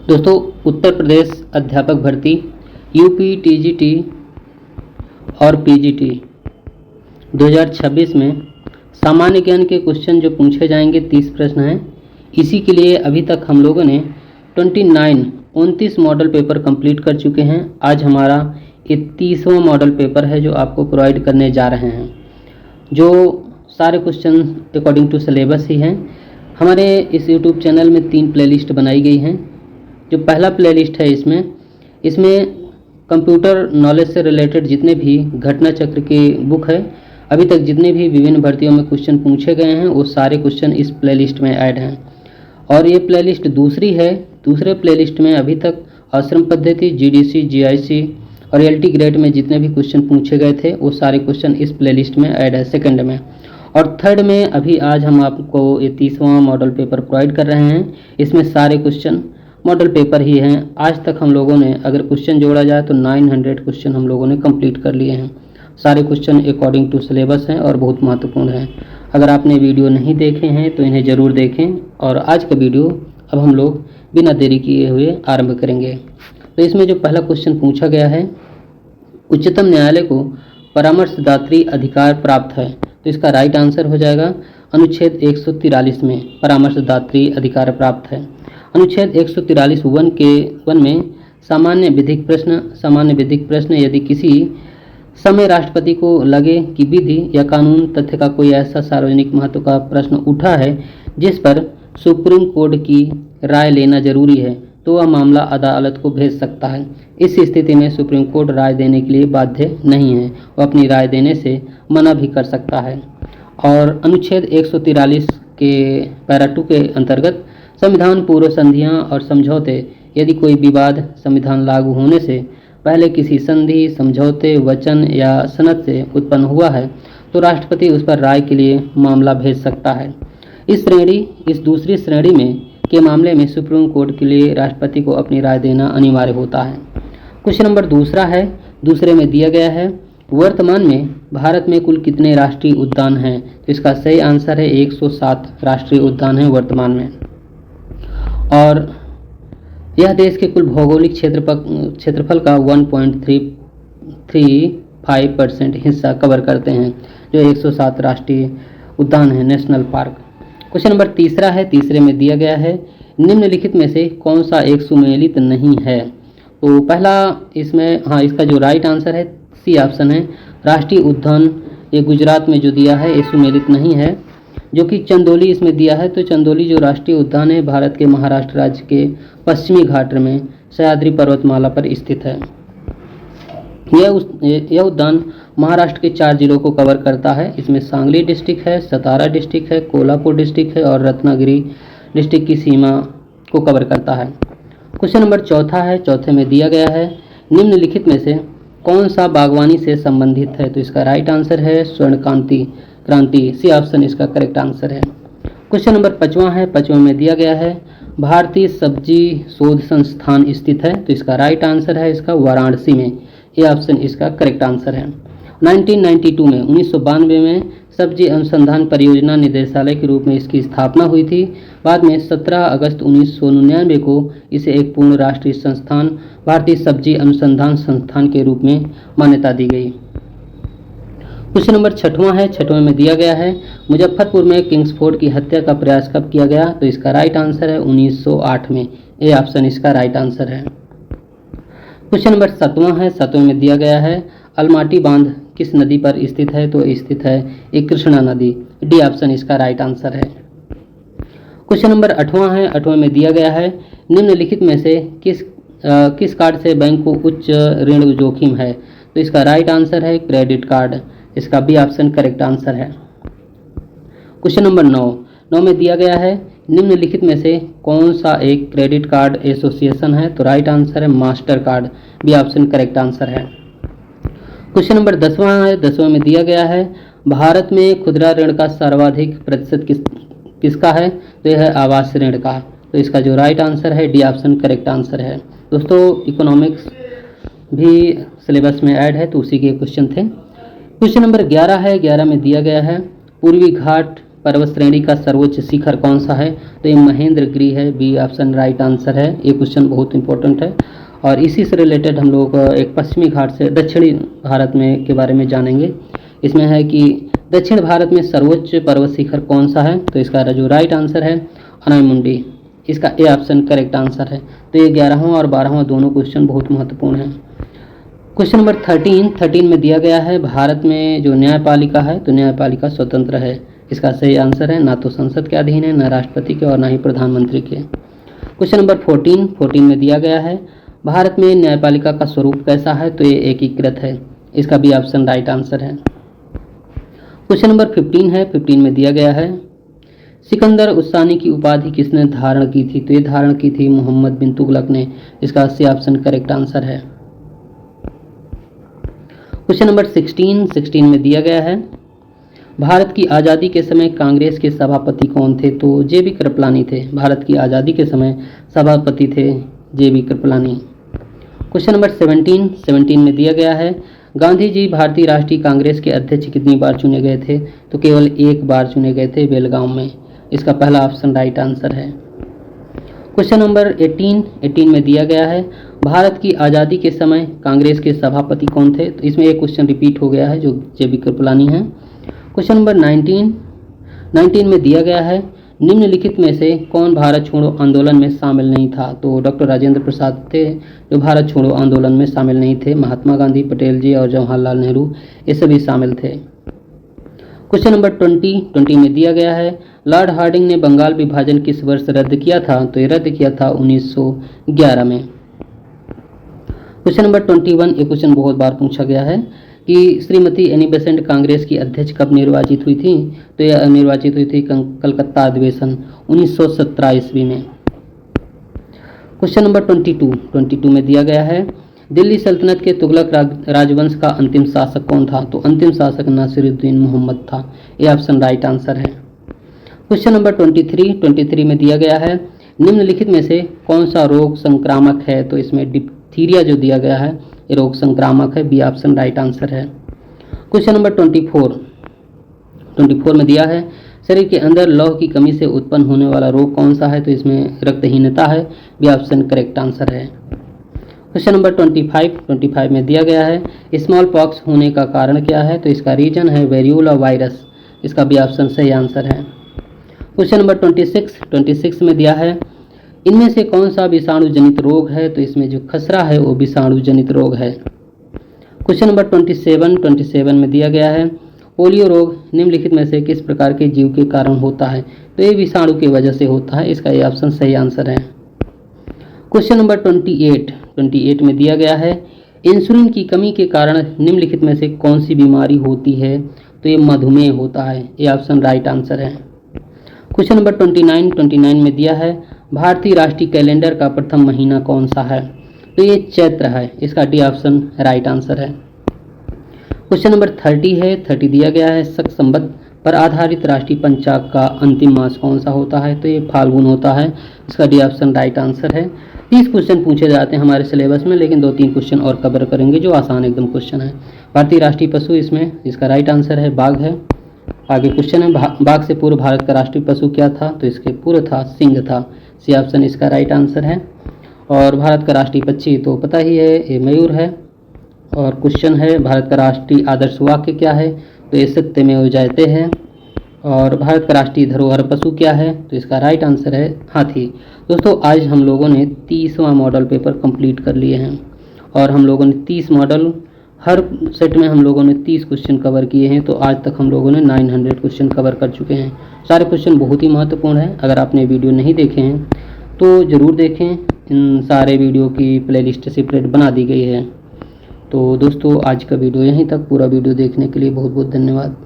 दोस्तों, उत्तर प्रदेश अध्यापक भर्ती यूपी टीजीटी और पीजीटी 2026 में सामान्य ज्ञान के क्वेश्चन जो पूछे जाएंगे 30 प्रश्न हैं। इसी के लिए अभी तक हम लोगों ने 29 मॉडल पेपर कंप्लीट कर चुके हैं। आज हमारा ये 30वां मॉडल पेपर है जो आपको प्रोवाइड करने जा रहे हैं, जो सारे क्वेश्चन अकॉर्डिंग टू सिलेबस ही हैं। हमारे इस यूट्यूब चैनल में 3 प्लेलिस्ट बनाई गई हैं। जो पहला प्लेलिस्ट है इसमें कंप्यूटर नॉलेज से रिलेटेड जितने भी घटना चक्र की बुक है, अभी तक जितने भी विभिन्न भर्तियों में क्वेश्चन पूछे गए हैं वो सारे क्वेश्चन इस प्लेलिस्ट में ऐड हैं। और ये प्लेलिस्ट दूसरी है। दूसरे प्लेलिस्ट में अभी तक आश्रम पद्धति, जीडीसी, जीआईसी और एलटी ग्रेड में जितने भी क्वेश्चन पूछे गए थे वो सारे क्वेश्चन इस प्लेलिस्ट में ऐड है सेकंड में। और थर्ड में अभी आज हम आपको ये 30वां मॉडल पेपर प्रोवाइड कर रहे हैं। इसमें सारे क्वेश्चन मॉडल पेपर ही हैं। आज तक हम लोगों ने अगर क्वेश्चन जोड़ा जाए तो 900 क्वेश्चन हम लोगों ने कंप्लीट कर लिए हैं। सारे क्वेश्चन अकॉर्डिंग टू सिलेबस हैं और बहुत महत्वपूर्ण हैं। अगर आपने वीडियो नहीं देखे हैं तो इन्हें ज़रूर देखें। और आज का वीडियो अब हम लोग बिना देरी किए हुए आरंभ करेंगे। तो इसमें जो पहला क्वेश्चन पूछा गया है, उच्चतम न्यायालय को परामर्शदात्री अधिकार प्राप्त है, तो इसका राइट आंसर हो जाएगा अनुच्छेद 143 में परामर्शदात्री अधिकार प्राप्त है। अनुच्छेद 143 वन में सामान्य विधिक प्रश्न यदि किसी समय राष्ट्रपति को लगे कि विधि या कानून तथ्य का कोई ऐसा सार्वजनिक महत्व का प्रश्न उठा है जिस पर सुप्रीम कोर्ट की राय लेना जरूरी है, तो वह मामला अदालत को भेज सकता है। इस स्थिति में सुप्रीम कोर्ट राय देने के लिए बाध्य नहीं है, वह अपनी राय देने से मना भी कर सकता है। और अनुच्छेद 143 के पैरा 2 के अंतर्गत संविधान पूर्व संधियां और समझौते, यदि कोई विवाद संविधान लागू होने से पहले किसी संधि, समझौते, वचन या सनद से उत्पन्न हुआ है तो राष्ट्रपति उस पर राय के लिए मामला भेज सकता है। इस दूसरी श्रेणी में के मामले में सुप्रीम कोर्ट के लिए राष्ट्रपति को अपनी राय देना अनिवार्य होता है। क्वेश्चन नंबर दूसरा है, दूसरे में दिया गया है वर्तमान में भारत में कुल कितने राष्ट्रीय उद्यान हैं, तो इसका सही आंसर है 107 राष्ट्रीय उद्यान हैं वर्तमान में। और यह देश के कुल भौगोलिक क्षेत्रफल का 1.35% हिस्सा कवर करते हैं, जो 107 राष्ट्रीय उद्यान हैं, नेशनल पार्क। क्वेश्चन नंबर तीसरा है, तीसरे में दिया गया है निम्नलिखित में से कौन सा एक सुमेलित नहीं है, तो पहला इसमें इसका जो राइट आंसर है सी ऑप्शन है राष्ट्रीय उद्यान। ये गुजरात में जो दिया है ये सुमेलित नहीं है, जो कि चंदौली इसमें दिया है। तो चंदौली जो राष्ट्रीय उद्यान है भारत के महाराष्ट्र राज्य के पश्चिमी घाट में सह्याद्री पर्वतमाला पर स्थित है। यह उद्यान महाराष्ट्र के 4 जिलों को कवर करता है। इसमें सांगली डिस्ट्रिक्ट है, सतारा डिस्ट्रिक्ट है, कोल्हापुर डिस्ट्रिक्ट है और रत्नागिरी डिस्ट्रिक्ट की सीमा को कवर करता है। क्वेश्चन नंबर चौथा है, चौथे में दिया गया है निम्नलिखित में से कौन सा बागवानी से संबंधित है, तो इसका राइट आंसर है स्वर्ण क्रांति, सी ऑप्शन इसका करेक्ट आंसर है। क्वेश्चन नंबर 5वां है, 5वें में दिया गया है भारतीय सब्जी शोध संस्थान स्थित है, तो इसका राइट आंसर है इसका वाराणसी में, ये ऑप्शन इसका करेक्ट आंसर है। 1992 में सब्जी अनुसंधान परियोजना निदेशालय के रूप में इसकी स्थापना हुई थी। बाद में 17 अगस्त 1999 को इसे एक पूर्ण राष्ट्रीय संस्थान भारतीय सब्जी अनुसंधान संस्थान के रूप में मान्यता दी गई। क्वेश्चन नंबर 6वां है, 6वें में दिया गया है मुजफ्फरपुर में किंग्सफोर्ड की हत्या का प्रयास कब किया गया, तो इसका राइट आंसर है 1908 में, ये ऑप्शन इसका राइट आंसर है। क्वेश्चन नंबर 7वां है, 7वें में दिया गया है अलमाटी बांध किस नदी पर स्थित है, तो स्थित है एक कृष्णा नदी, डी ऑप्शन इसका राइट आंसर है। क्वेश्चन नंबर 8वां है, 8वें में दिया गया है निम्नलिखित में से किस कार्ड से बैंक को उच्च ऋण जोखिम है, तो इसका राइट आंसर है क्रेडिट कार्ड, इसका बी ऑप्शन करेक्ट आंसर है। क्वेश्चन नंबर 9 में दिया गया है निम्नलिखित में से कौन सा एक क्रेडिट कार्ड एसोसिएशन है, तो राइट आंसर है Mastercard, B option correct answer है। क्वेश्चन नंबर 10वां है, 10वें में दिया गया है भारत में खुदरा ऋण का सर्वाधिक प्रतिशत किसका है, तो यह है आवास ऋण का, तो इसका जो राइट आंसर है डी ऑप्शन करेक्ट आंसर है। दोस्तों, इकोनॉमिक्स भी सिलेबस में ऐड है तो उसी के क्वेश्चन थे। क्वेश्चन नंबर 11 है, 11 में दिया गया है पूर्वी घाट पर्वत श्रेणी का सर्वोच्च शिखर कौन सा है? तो ये महेंद्रगिरी है, बी ऑप्शन राइट आंसर है। ये क्वेश्चन बहुत इंपॉर्टेंट है और इसी से रिलेटेड हम लोग एक पश्चिमी घाट से दक्षिणी भारत में के बारे में जानेंगे। इसमें है कि दक्षिण भारत में सर्वोच्च पर्वत शिखर कौन सा है? तो इसका जो राइट आंसर है अनायमुंडी, इसका ए ऑप्शन करेक्ट आंसर है। तो ये 11वां और 12वां दोनों क्वेश्चन बहुत महत्वपूर्ण है। क्वेश्चन नंबर 13 में दिया गया है भारत में जो न्यायपालिका है तो न्यायपालिका स्वतंत्र है। इसका सही आंसर है ना तो संसद के अधीन है, ना राष्ट्रपति के और ना ही प्रधानमंत्री के। क्वेश्चन नंबर 14 में दिया गया है भारत में न्यायपालिका का स्वरूप कैसा है? तो ये एकीकृत है। इसका भी ऑप्शन राइट आंसर है। क्वेश्चन नंबर 15 में दिया गया है सिकंदर उस्तानी की उपाधि किसने धारण की थी? तो ये धारण की थी मोहम्मद बिन तुगलक ने। इसका सी ऑप्शन करेक्ट आंसर है। क्वेश्चन नंबर 16 में दिया गया है भारत की आज़ादी के समय कांग्रेस के सभापति कौन थे? तो जे.बी. कृपलानी थे। भारत की आज़ादी के समय सभापति थे जे.बी. कृपलानी। क्वेश्चन नंबर 17 में दिया गया है गांधी जी भारतीय राष्ट्रीय कांग्रेस के अध्यक्ष कितनी बार चुने गए थे? तो केवल एक बार चुने गए थे, बेलगांव में। इसका पहला ऑप्शन राइट आंसर है। क्वेश्चन नंबर 18 में दिया गया है भारत की आज़ादी के समय कांग्रेस के सभापति कौन थे? तो इसमें एक क्वेश्चन रिपीट हो गया है जो जे.बी. कृपलानी है। क्वेश्चन नंबर 19 में दिया गया है निम्नलिखित में से कौन भारत छोड़ो आंदोलन में शामिल नहीं था? तो डॉक्टर राजेंद्र प्रसाद थे जो भारत छोड़ो आंदोलन में शामिल नहीं थे। महात्मा गांधी, पटेल जी और जवाहरलाल नेहरू ये सभी शामिल थे। क्वेश्चन नंबर 20 में दिया गया है लॉर्ड हार्डिंग ने बंगाल विभाजन किस वर्ष रद्द किया था? तो ये रद्द किया था 1911 में। क्वेश्चन नंबर 21 एक क्वेश्चन बहुत बार पूछा गया है कि श्रीमती एनी बेसेंट कांग्रेस की अध्यक्ष कब निर्वाचित हुई थी? तो यह निर्वाचित हुई थी कलकत्ता अधिवेशन 1917 ईस्वी में। क्वेश्चन नंबर 22 में दिया गया है दिल्ली सल्तनत के तुगलक राजवंश का अंतिम शासक कौन था? तो अंतिम शासक नासिरुद्दीन मोहम्मद था। यह ऑप्शन राइट आंसर है। क्वेश्चन नंबर 23 में दिया गया है निम्नलिखित में से कौन सा रोग संक्रामक है? तो इसमें डिप्थीरिया जो दिया गया है ये रोग संक्रामक है, बी ऑप्शन राइट आंसर है। क्वेश्चन नंबर 24 में दिया है शरीर के अंदर लौह की कमी से उत्पन्न होने वाला रोग कौन सा है? तो इसमें रक्तहीनता है, बी ऑप्शन करेक्ट आंसर है। क्वेश्चन नंबर 25 में दिया गया है स्मॉल पॉक्स होने का कारण क्या है? तो इसका रीजन है वेरियोला वायरस। इसका भी ऑप्शन सही आंसर है। क्वेश्चन नंबर 26 में दिया है इनमें से कौन सा विषाणु जनित रोग है? तो इसमें जो खसरा है वो विषाणु जनित रोग है। क्वेश्चन नंबर 27 में दिया गया है पोलियो रोग निम्नलिखित में से किस प्रकार के जीव के कारण होता है? तो ये विषाणु की वजह से होता है। इसका ये ऑप्शन सही आंसर है। क्वेश्चन नंबर 28 में दिया गया है इंसुलिन की कमी के कारण निम्नलिखित में से कौन सी बीमारी होती है? तो ये मधुमेह होता है। ये ऑप्शन राइट आंसर है। क्वेश्चन नंबर 29 में दिया है भारतीय राष्ट्रीय कैलेंडर का प्रथम महीना कौन सा है? तो ये चैत्र है। इसका डी ऑप्शन राइट आंसर है। क्वेश्चन नंबर 30 दिया गया है शक संवत पर आधारित राष्ट्रीय पंचांग का अंतिम मास कौन सा होता है? तो ये फाल्गुन होता है। इसका डी ऑप्शन राइट आंसर है। 30 क्वेश्चन पूछे जाते हैं हमारे सिलेबस में, लेकिन 2-3 क्वेश्चन और कवर करेंगे जो आसान एकदम क्वेश्चन है। भारतीय राष्ट्रीय पशु इसमें इसका राइट आंसर है बाघ है। आगे क्वेश्चन है बाघ से पूर्व भारत का राष्ट्रीय पशु क्या था? तो इसके पूर्व था सिंह था। सी ऑप्शन इसका राइट आंसर है। और भारत का राष्ट्रीय पक्षी तो पता ही है ये मयूर है। और क्वेश्चन है भारत का राष्ट्रीय आदर्श वाक्य क्या है? तो ये सत्यमेव जयते है। और भारत का राष्ट्रीय धरोहर पशु क्या है? तो इसका राइट आंसर है हाथी। दोस्तों आज हम लोगों ने 30वां मॉडल पेपर कंप्लीट कर लिए हैं और हम लोगों ने 30 मॉडल हर सेट में हम लोगों ने 30 क्वेश्चन कवर किए हैं। तो आज तक हम लोगों ने 900 क्वेश्चन कवर कर चुके हैं। सारे क्वेश्चन बहुत ही महत्वपूर्ण है। अगर आपने वीडियो नहीं देखे हैं तो ज़रूर देखें। इन सारे वीडियो की प्लेलिस्ट सेपरेट बना दी गई है। तो दोस्तों आज का वीडियो यहीं तक। पूरा वीडियो देखने के लिए बहुत बहुत धन्यवाद।